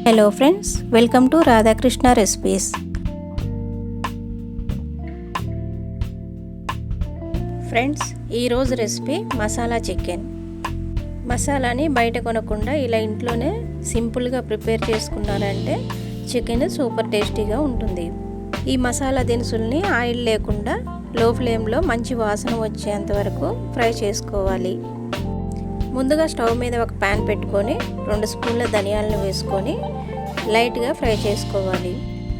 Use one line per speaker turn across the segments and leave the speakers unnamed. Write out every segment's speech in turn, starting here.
Hello friends, welcome to Radhakrishna recipes. Friends, ఈరోజు recipe masala chicken. మసాలాని బయట కొనకుండా ఇలా ఇంట్లోనే సింపుల్గా ప్రిపేర్ చేసుకున్నారంటే చికెన్ సూపర్ టేస్టీగా ఉంటుంది. ఈ మసాలా దినుసుల్ని ఆయిల్ లేకుండా లో ఫ్లేమ్లో మంచి వాసన వచ్చేంత వరకు ఫ్రై చేసుకోవాలి. ముందుగా స్టవ్ మీద ఒక ప్యాన్ పెట్టుకొని 2 స్పూన్ల ధనియాలను వేసుకొని లైట్గా ఫ్రై చేసుకోవాలి.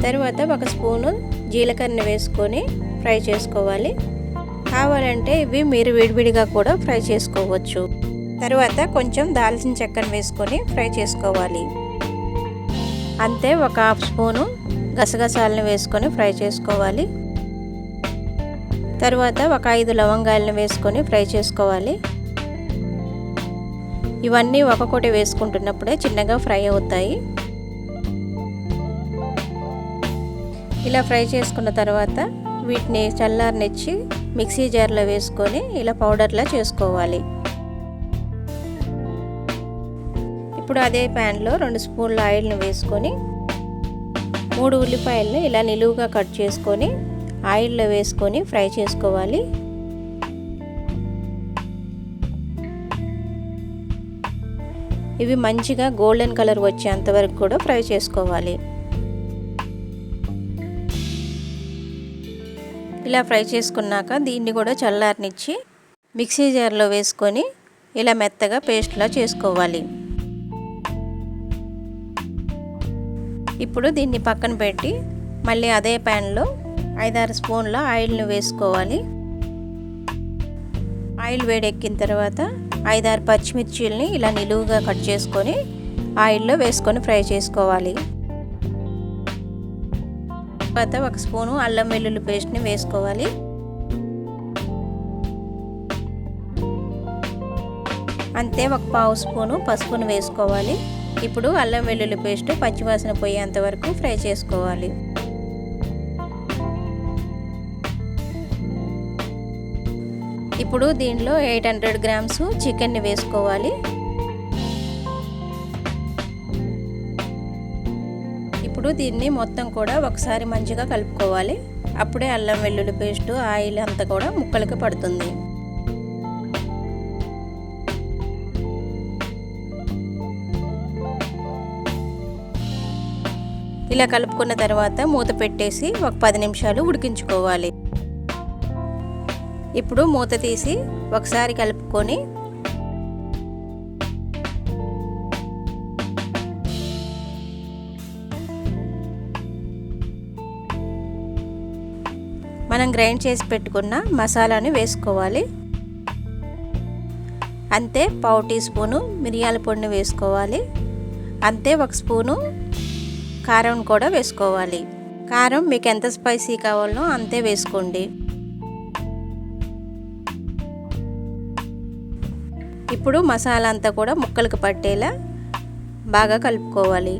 తర్వాత 1 స్పూను జీలకర్రని వేసుకొని ఫ్రై చేసుకోవాలి. కావాలంటే ఇవి మీరు విడివిడిగా కూడా ఫ్రై చేసుకోవచ్చు. తర్వాత కొంచెం దాల్చిన చెక్కను వేసుకొని ఫ్రై చేసుకోవాలి. అంతే 1/2 స్పూను గసగసాలను వేసుకొని ఫ్రై చేసుకోవాలి. తర్వాత 5 లవంగాలను వేసుకొని ఫ్రై చేసుకోవాలి. ఇవన్నీ ఒక్కొక్కటి వేసుకుంటున్నప్పుడే చిన్నగా ఫ్రై అవుతాయి. ఇలా ఫ్రై చేసుకున్న తర్వాత వీటిని చల్లారనిచ్చి మిక్సీ జార్లో వేసుకొని ఇలా పౌడర్లా చేసుకోవాలి. ఇప్పుడు అదే ప్యాన్లో 2 స్పూన్ల ఆయిల్ని వేసుకొని 3 ఉల్లిపాయలను ఇలా నిలువుగా కట్ చేసుకొని ఆయిల్లో వేసుకొని ఫ్రై చేసుకోవాలి. ఇవి మంచిగా గోల్డెన్ కలర్ వచ్చేంత వరకు కూడా ఫ్రై చేసుకోవాలి. ఇలా ఫ్రై చేసుకున్నాక దీన్ని కూడా చల్లారనిచ్చి మిక్సీ జార్లో వేసుకొని ఇలా మెత్తగా పేస్ట్లా చేసుకోవాలి. ఇప్పుడు దీన్ని పక్కన పెట్టి మళ్ళీ అదే ప్యాన్లో 5-6 స్పూన్ల ఆయిల్ని వేసుకోవాలి. ఆయిల్ వేడెక్కిన తర్వాత 5-6 పచ్చిమిర్చీలని ఇలా నిలువుగా కట్ చేసుకొని ఆయిల్లో వేసుకొని ఫ్రై చేసుకోవాలి. తర్వాత 1 స్పూను అల్లం వెల్లుల్లి పేస్ట్ని వేసుకోవాలి. అంతే 1/4 స్పూను పసుపును వేసుకోవాలి. ఇప్పుడు అల్లం వెల్లుల్లి పేస్ట్ పచ్చివాసన పోయేంత వరకు ఫ్రై చేసుకోవాలి. ఇప్పుడు దీనిలో 800 గ్రామ్స్ చికెన్ని వేసుకోవాలి. ఇప్పుడు దీన్ని మొత్తం కూడా ఒకసారి మంచిగా కలుపుకోవాలి. అప్పుడే అల్లం వెల్లుల్లి పేస్ట్ ఆయిల్ అంతా కూడా ముక్కలకి పడుతుంది. ఇలా కలుపుకున్న తర్వాత మూత పెట్టేసి ఒక 10 నిమిషాలు ఉడికించుకోవాలి. ఇప్పుడు మూత తీసి ఒకసారి కలుపుకొని మనం గ్రైండ్ చేసి పెట్టుకున్న మసాలాని వేసుకోవాలి. అంతే 1/2 టీ స్పూను మిరియాల పొడిని వేసుకోవాలి. అంతే 1 స్పూను కారం కూడా వేసుకోవాలి. కారం మీకు ఎంత స్పైసీ కావాలో అంతే వేసుకోండి. ఇప్పుడు మసాలా అంతా కూడా ముక్కలకు పట్టేలా బాగా కలుపుకోవాలి.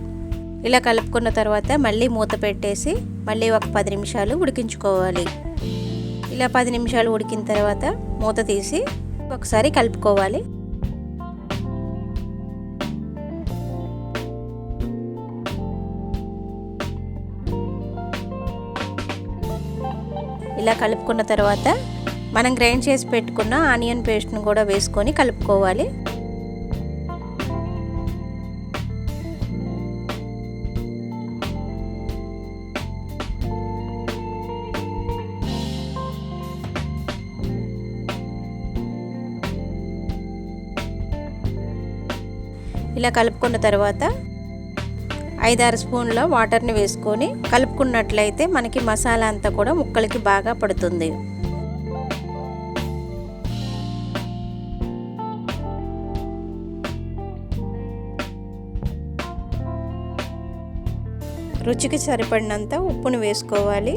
ఇలా కలుపుకున్న తర్వాత మళ్ళీ మూత పెట్టేసి మళ్ళీ ఒక 10 నిమిషాలు ఉడికించుకోవాలి. ఇలా 10 నిమిషాలు ఉడికిన తర్వాత మూత తీసి ఒకసారి కలుపుకోవాలి. ఇలా కలుపుకున్న తర్వాత మనం గ్రైండ్ చేసి పెట్టుకున్న ఆనియన్ పేస్ట్ను కూడా వేసుకొని కలుపుకోవాలి. ఇలా కలుపుకున్న తర్వాత 5-6 స్పూన్ల వాటర్ని వేసుకొని కలుపుకున్నట్లయితే మనకి మసాలా అంతా కూడా ముక్కలకి బాగా పడుతుంది. రుచికి సరిపడినంత ఉప్పును వేసుకోవాలి.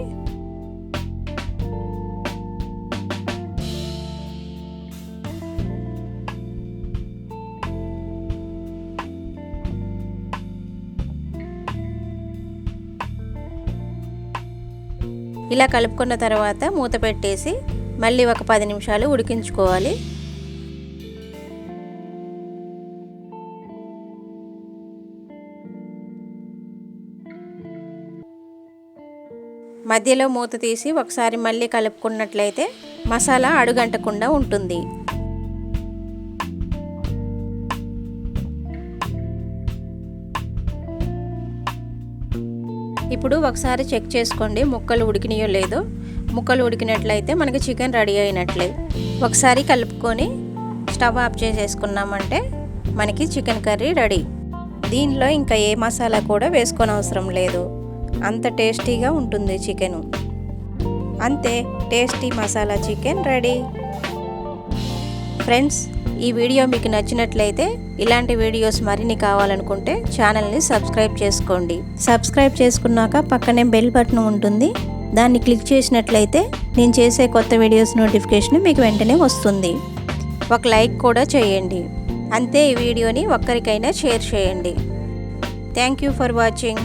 ఇలా కలుపుకున్న తర్వాత మూత పెట్టేసి మళ్ళీ ఒక 10 నిమిషాలు ఉడికించుకోవాలి. మధ్యలో మూత తీసి ఒకసారి మళ్ళీ కలుపుకున్నట్లయితే మసాలా అడుగంటకుండా ఉంటుంది. ఇప్పుడు ఒకసారి చెక్ చేసుకోండి ముక్కలు ఉడికినాయో లేదో. ముక్కలు ఉడికినట్లయితే మనకి చికెన్ రెడీ అయినట్లే. ఒకసారి కలుపుకొని స్టవ్ ఆఫ్ చేసేసుకున్నామంటే మనకి చికెన్ కర్రీ రెడీ. దీనిలో ఇంకా ఏ మసాలా కూడా వేసుకోని అవసరం లేదు. అంత టేస్టీగా ఉంటుంది చికెను. అంతే, tasty masala chicken ready. Friends, ఈ వీడియో మీకు నచ్చినట్లయితే ఇలాంటి వీడియోస్ మరిన్ని కావాలనుకుంటే ఛానల్ని సబ్స్క్రైబ్ చేసుకోండి. సబ్స్క్రైబ్ చేసుకున్నాక పక్కనే బెల్ బటన్ ఉంటుంది. దాన్ని క్లిక్ చేసినట్లయితే నేను చేసే కొత్త వీడియోస్ నోటిఫికేషన్ మీకు వెంటనే వస్తుంది. ఒక లైక్ కూడా చేయండి. అంతే, ఈ వీడియోని ఒక్కరికైనా షేర్ చేయండి. Thank you for watching.